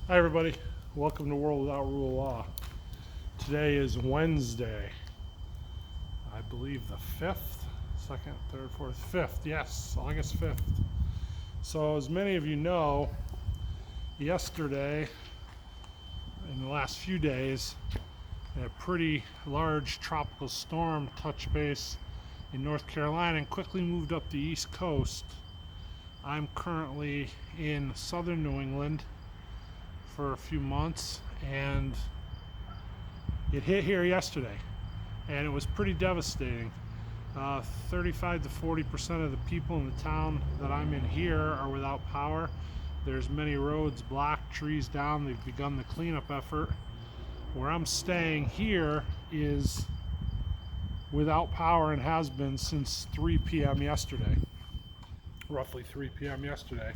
Hi everybody, welcome to World Without Rule of Law. Today is Wednesday, I believe the 5th, 2nd, 3rd, 4th, 5th, yes, August 5th. So as many of you know, yesterday, in the last few days, a pretty large tropical storm touched base in North Carolina and quickly moved up the East Coast. I'm currently in southern New England for a few months, and it hit here yesterday, and it was pretty devastating. 35 to 40% of the people in the town that I'm in here are without power. There's many roads blocked, trees down. They've begun the cleanup effort. Where I'm staying here is without power and has been since 3 p.m. yesterday, roughly 3 p.m. yesterday.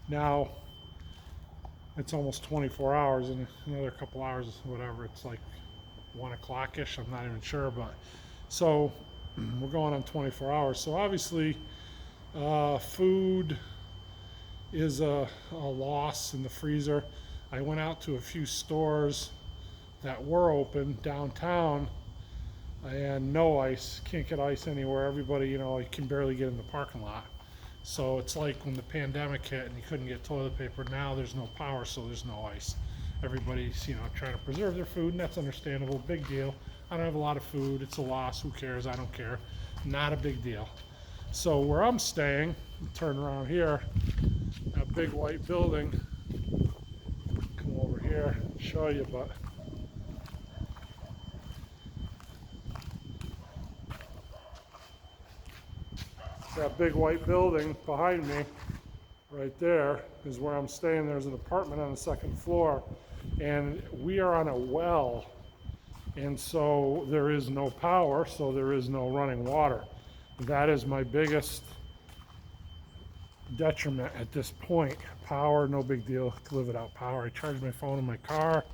Now, it's almost 24 hours, and another couple hours, whatever, it's like 1 o'clock-ish, I'm not even sure, but so we're going on 24 hours. So obviously food is a loss in the freezer. I went out to a few stores that were open downtown, and no ice, can't get ice anywhere. Everybody, you can barely get in the parking lot. So it's like when the pandemic hit and you couldn't get toilet paper. Now there's no power, so there's no ice. Everybody's, trying to preserve their food, and that's understandable. Big deal. I don't have a lot of food. It's a loss. Who cares? I don't care. Not a big deal. So where I'm staying, turn around here, that big white building. Come over here, show you, but that big white building behind me right there is where I'm staying. There's an apartment on the second floor, and we are on a well, and so there is no power, so there is no running water. That is my biggest detriment at this point. Power, no big deal, I can live without power. I charge my phone in my car.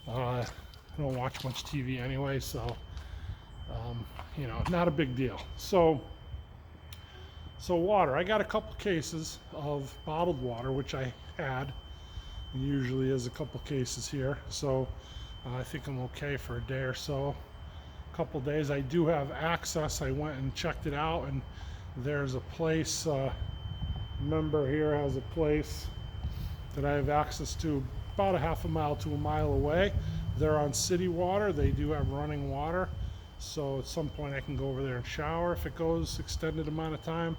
I don't watch much TV anyway, so not a big deal. So water, I got a couple cases of bottled water, which I had, and usually is a couple cases here. So I think I'm okay for a day or so. A couple days. I do have access. I went and checked it out, and there's a place, member here has a place that I have access to about a half a mile to a mile away. They're on city water. They do have running water. So at some point I can go over there and shower. If it goes extended amount of time,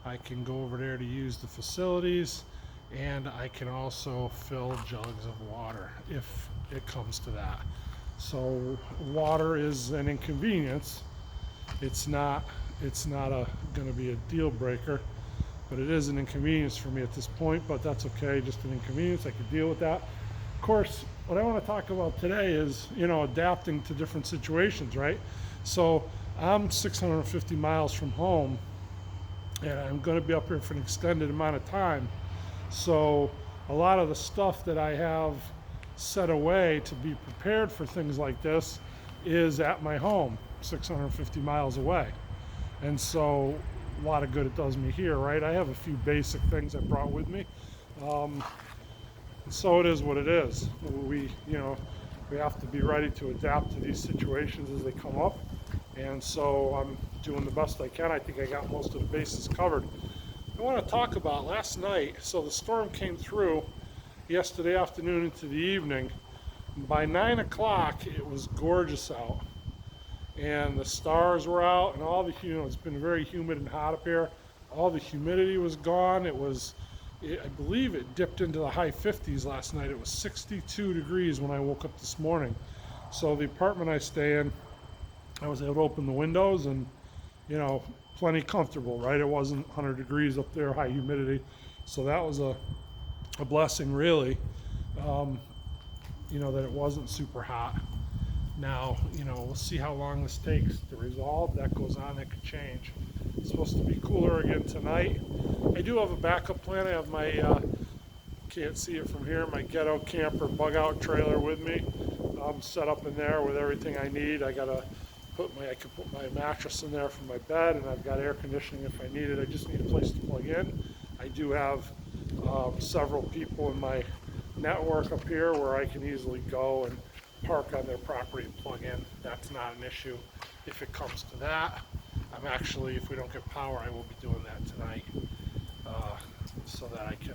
I can go over there to use the facilities, and I can also fill jugs of water if it comes to that. So water is an inconvenience. It's not going to be a deal breaker, but it is an inconvenience for me at this point, but that's okay, just an inconvenience. I can deal with that. Of course, what I want to talk about today is, adapting to different situations, right? So I'm 650 miles from home, and I'm going to be up here for an extended amount of time. So a lot of the stuff that I have set away to be prepared for things like this is at my home, 650 miles away. And so a lot of good it does me here, right? I have a few basic things I brought with me. So it is what it is. We have to be ready to adapt to these situations as they come up. And so I'm doing the best I can. I think I got most of the bases covered. I want to talk about last night. So the storm came through yesterday afternoon into the evening. By 9 o'clock, it was gorgeous out. And the stars were out, and all the, it's been very humid and hot up here. All the humidity was gone. I believe it dipped into the high 50s last night. It was 62 degrees when I woke up this morning. So the apartment I stay in, I was able to open the windows and, plenty comfortable, right? It wasn't 100 degrees up there, high humidity. So that was a blessing, really, that it wasn't super hot. Now, we'll see how long this takes to resolve. That goes on, that could change. It's supposed to be cooler again tonight. I do have a backup plan. I have my, can't see it from here, my ghetto camper bug out trailer with me. I'm set up in there with everything I need. I can put my mattress in there for my bed, and I've got air conditioning if I need it. I just need a place to plug in. I do have several people in my network up here where I can easily go and park on their property and plug in. That's not an issue. If it comes to that, I'm actually, if we don't get power, I will be doing that tonight, so that I can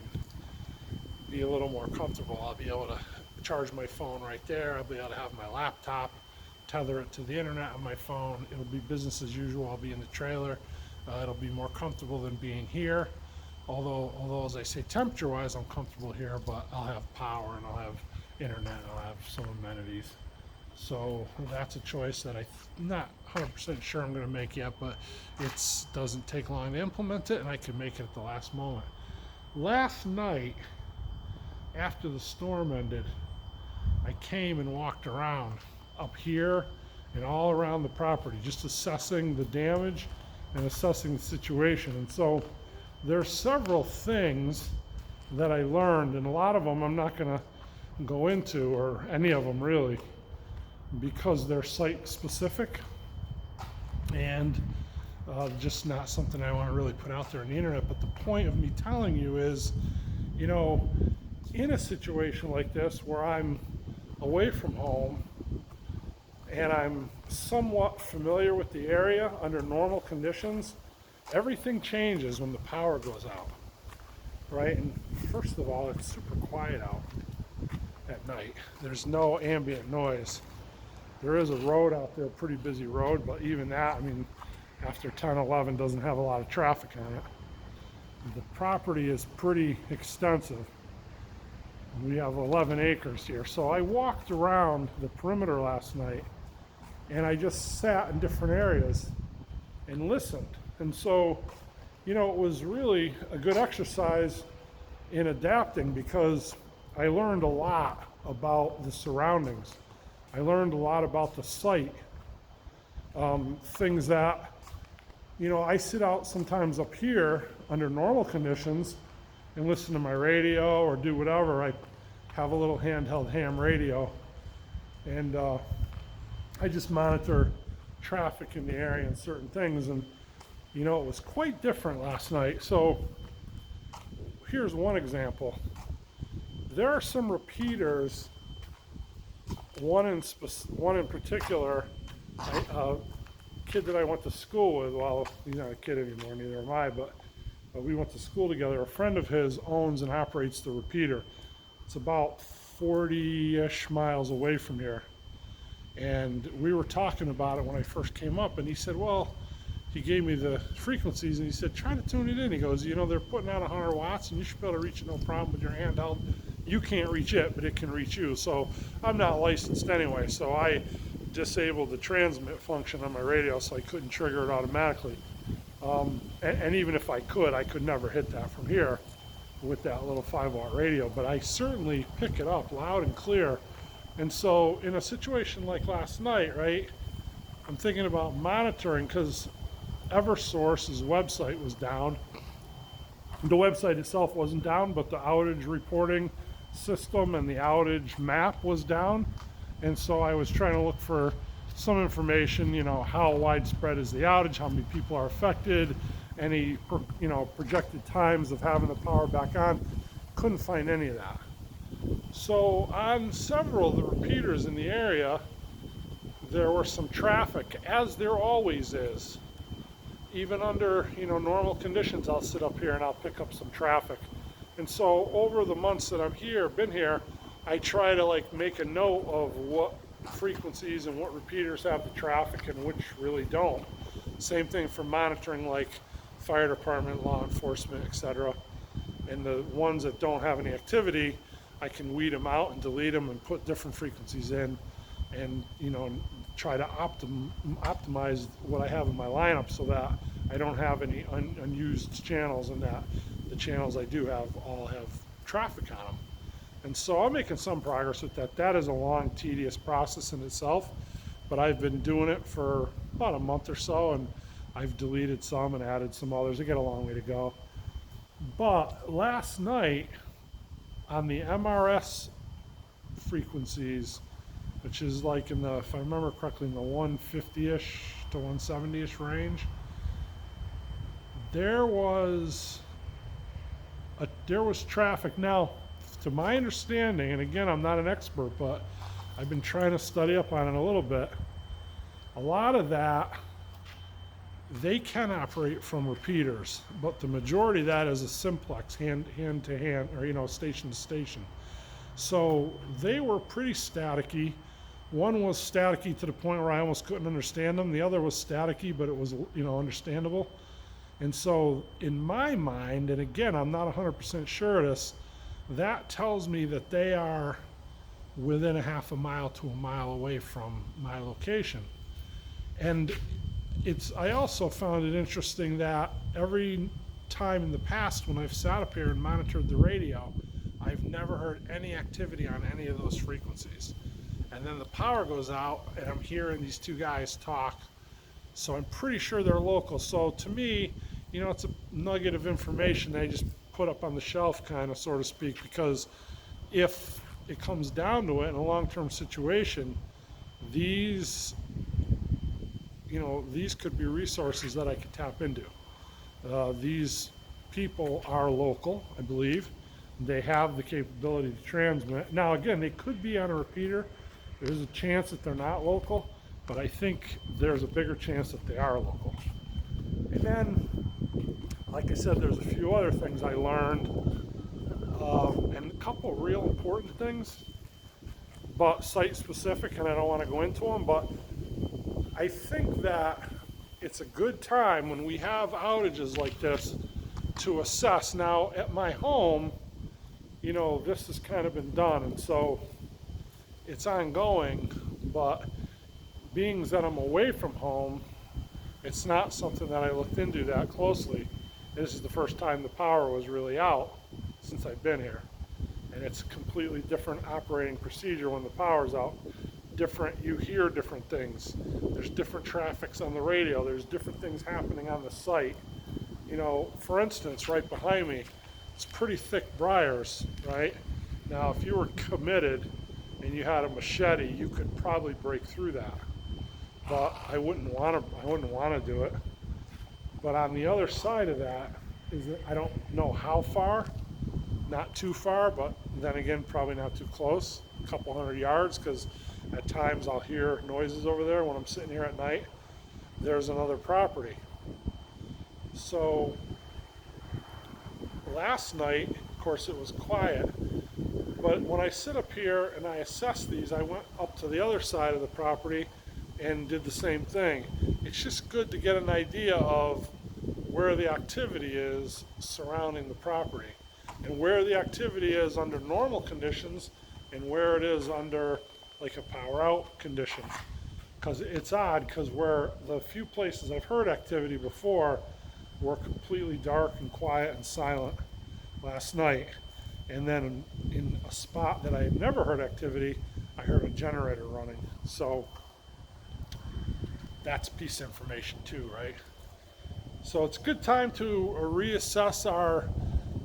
be a little more comfortable. I'll be able to charge my phone right there. I'll be able to have my laptop, tether it to the internet on my phone. It'll be business as usual. I'll be in the trailer. It'll be more comfortable than being here. Although as I say, temperature-wise, I'm comfortable here, but I'll have power and I'll have internet and I'll have some amenities. So that's a choice that I'm not 100% sure I'm going to make yet, but it doesn't take long to implement it, and I can make it at the last moment. Last night, after the storm ended, I came and walked around up here and all around the property, just assessing the damage and assessing the situation. And so there's several things that I learned, and a lot of them I'm not going to go into, or any of them really, because they're site specific and just not something I want to really put out there on the internet. But the point of me telling you is, you know, in a situation like this where I'm away from home and I'm somewhat familiar with the area under normal conditions, everything changes when the power goes out, right? And first of all, it's super quiet out at night. There's no ambient noise. There is a road out there, a pretty busy road, but even that, I mean, after 10, 11 doesn't have a lot of traffic on it. The property is pretty extensive. We have 11 acres here. So I walked around the perimeter last night and I just sat in different areas and listened. And so, you know, it was really a good exercise in adapting, because I learned a lot about the surroundings. I learned a lot about the site. Things that, you know, I sit out sometimes up here under normal conditions and listen to my radio or do whatever. I have a little handheld ham radio, and I just monitor traffic in the area and certain things. And, you know, it was quite different last night. So here's one example. There are some repeaters, one in particular, a kid that I went to school with. Well, he's not a kid anymore, neither am I, but we went to school together. A friend of his owns and operates the repeater. It's about 40-ish miles away from here. And we were talking about it when I first came up, and he said, well, he gave me the frequencies, and he said, try to tune it in. He goes, you know, they're putting out 100 watts, and you should be able to reach it no problem with your handheld. You can't reach it, but it can reach you. So I'm not licensed anyway, so I disabled the transmit function on my radio, so I couldn't trigger it automatically. And even if I could never hit that from here with that little 5-watt radio, but I certainly pick it up loud and clear. And so in a situation like last night, right, I'm thinking about monitoring, because Eversource's website was down. The website itself wasn't down, but the outage reporting system and the outage map was down. And so I was trying to look for some information, you know, how widespread is the outage, how many people are affected, any, you know, projected times of having the power back on. Couldn't find any of that. So on several of the repeaters in the area, there was some traffic, as there always is. Even under, you know, normal conditions, I'll sit up here and I'll pick up some traffic. And so over the months that I'm here, been here, I try to like make a note of what frequencies and what repeaters have the traffic and which really don't. Same thing for monitoring, like fire department, law enforcement, etc. And the ones that don't have any activity, I can weed them out and delete them and put different frequencies in, and, you know, try to optimize what I have in my lineup so that I don't have any unused channels, and that the channels I do have all have traffic on them. And so I'm making some progress with that. That is a long, tedious process in itself, but I've been doing it for about a month or so, and I've deleted some and added some others. I got a long way to go. But last night on the MRS frequencies, which is like in the, if I remember correctly, in the 150-ish to 170-ish range, there was traffic. Now, to my understanding, and again, I'm not an expert, but I've been trying to study up on it a little bit. A lot of that, they can operate from repeaters, but the majority of that is a simplex, hand to hand, or station to station. So they were pretty staticky. One was staticky to the point where I almost couldn't understand them. The other was staticky, but it was understandable. And so in my mind, and again, I'm not 100% sure of this, that tells me that they are within a half a mile to a mile away from my location. And I also found it interesting that every time in the past when I've sat up here and monitored the radio, I've never heard any activity on any of those frequencies. And then the power goes out and I'm hearing these two guys talk. So I'm pretty sure they're local. So to me, it's a nugget of information they just put up on the shelf, kind of, so to speak, because if it comes down to it in a long-term situation, these could be resources that I could tap into. These people are local, I believe. They have the capability to transmit. Now, again, they could be on a repeater. There's a chance that they're not local, but I think there's a bigger chance that they are local. And then, like I said, there's a few other things I learned, and a couple real important things, but site-specific, and I don't want to go into them, but I think that it's a good time when we have outages like this to assess. Now, at my home, this has kind of been done, and so it's ongoing, but being that I'm away from home, it's not something that I looked into that closely. This is the first time the power was really out since I've been here. And it's a completely different operating procedure when the power's out. You hear different things. There's different traffics on the radio. There's different things happening on the site. For instance, right behind me, it's pretty thick briars, right? Now, if you were committed and you had a machete, you could probably break through that. But I wouldn't want to do it. But on the other side of that is that I don't know how far, not too far, but then again, probably not too close, a couple hundred yards, because at times I'll hear noises over there when I'm sitting here at night. There's another property. So last night, of course, it was quiet, but when I sit up here and I assess these, I went up to the other side of the property and did the same thing. It's just good to get an idea of where the activity is surrounding the property and where the activity is under normal conditions and where it is under like a power out condition. Because it's odd, because where the few places I've heard activity before were completely dark and quiet and silent last night. And then in a spot that I had never heard activity, I heard a generator running. So that's piece of information too, right? So it's a good time to reassess our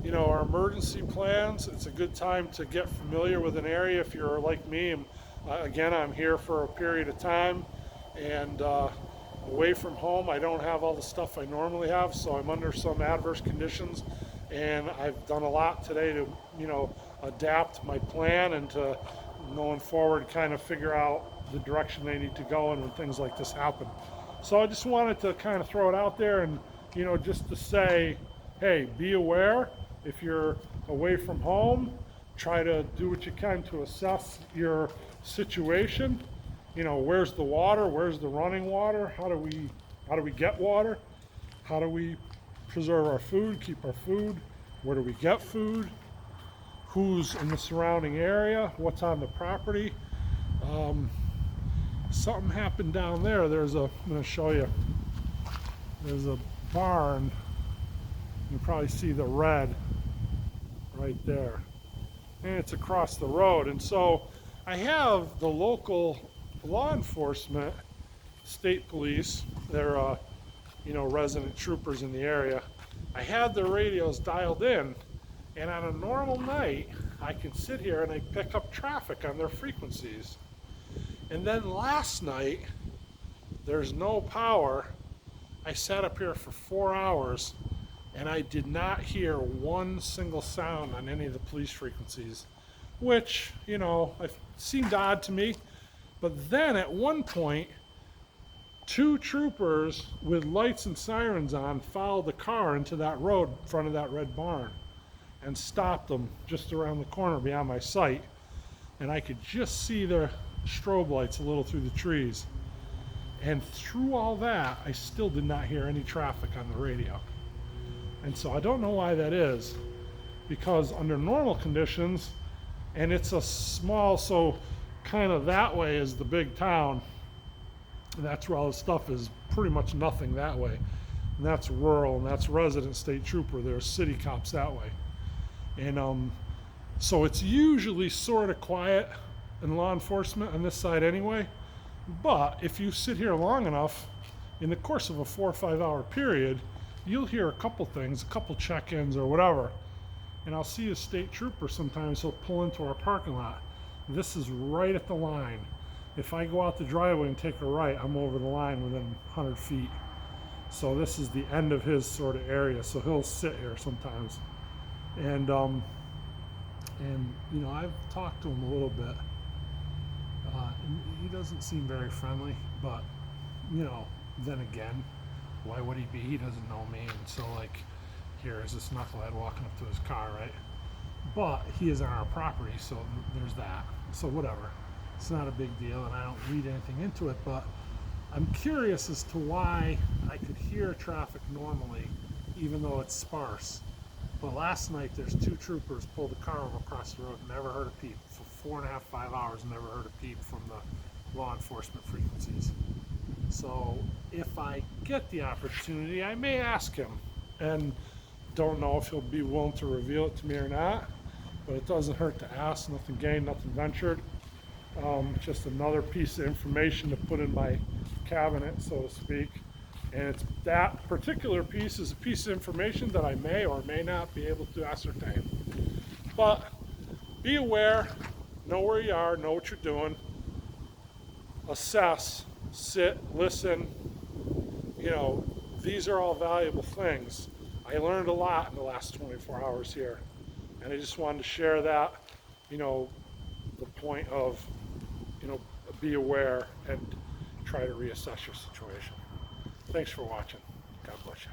emergency plans. It's a good time to get familiar with an area if you're like me. Again, I'm here for a period of time and away from home. I don't have all the stuff I normally have, so I'm under some adverse conditions, and I've done a lot today to adapt my plan and to going forward kind of figure out the direction they need to go in when things like this happen. So I just wanted to kind of throw it out there and just to say, hey, be aware if you're away from home. Try to do what you can to assess your situation. Where's the water? Where's the running water? How do we get water? How do we preserve our food, keep our food? Where do we get food? Who's in the surrounding area? What's on the property? Something happened down there. I'm going to show you. There's a barn. You can probably see the red right there. And it's across the road. And so I have the local law enforcement, state police, they're resident troopers in the area. I had their radios dialed in, and on a normal night I can sit here and I pick up traffic on their frequencies. And then last night, there's no power. I sat up here for 4 hours and I did not hear one single sound on any of the police frequencies, which, you know, it seemed odd to me. But then at one point, two troopers with lights and sirens on followed the car into that road in front of that red barn and stopped them just around the corner beyond my sight. And I could just see their strobe lights a little through the trees. And through all that, I still did not hear any traffic on the radio. And so I don't know why that is, because under normal conditions, and it's a small, so kind of that way is the big town. That's where all the stuff is, pretty much nothing that way. And that's rural, and that's resident state trooper. There's city cops that way. And so it's usually sort of quiet in law enforcement on this side anyway. But if you sit here long enough, in the course of a 4 or 5 hour period, you'll hear a couple things, a couple check-ins or whatever. And I'll see a state trooper sometimes, he'll pull into our parking lot. This is right at the line. If I go out the driveway and take a right, I'm over the line within 100 feet. So this is the end of his sort of area. So he'll sit here sometimes. And you know, I've talked to him a little bit. He doesn't seem very friendly, but you know, then again, why would he be? He doesn't know me. And so like, here is this knucklehead walking up to his car, right? But he is on our property, so there's that. So whatever, it's not a big deal, and I don't read anything into it, but I'm curious as to why I could hear traffic normally, even though it's sparse. But last night, there's two troopers pulled a car over across the road, never heard a peep. For 4.5, 5 hours, never heard a peep from the law enforcement frequencies. So if I get the opportunity, I may ask him, and don't know if he'll be willing to reveal it to me or not, but it doesn't hurt to ask. Nothing gained, nothing ventured. Just another piece of information to put in my cabinet, so to speak. And it's that particular piece is a piece of information that I may or may not be able to ascertain. But be aware, know where you are, know what you're doing, assess, sit, listen. You know, these are all valuable things. I learned a lot in the last 24 hours here, and I just wanted to share that, you know, the point of, you know, be aware and try to reassess your situation. Thanks for watching. God bless you.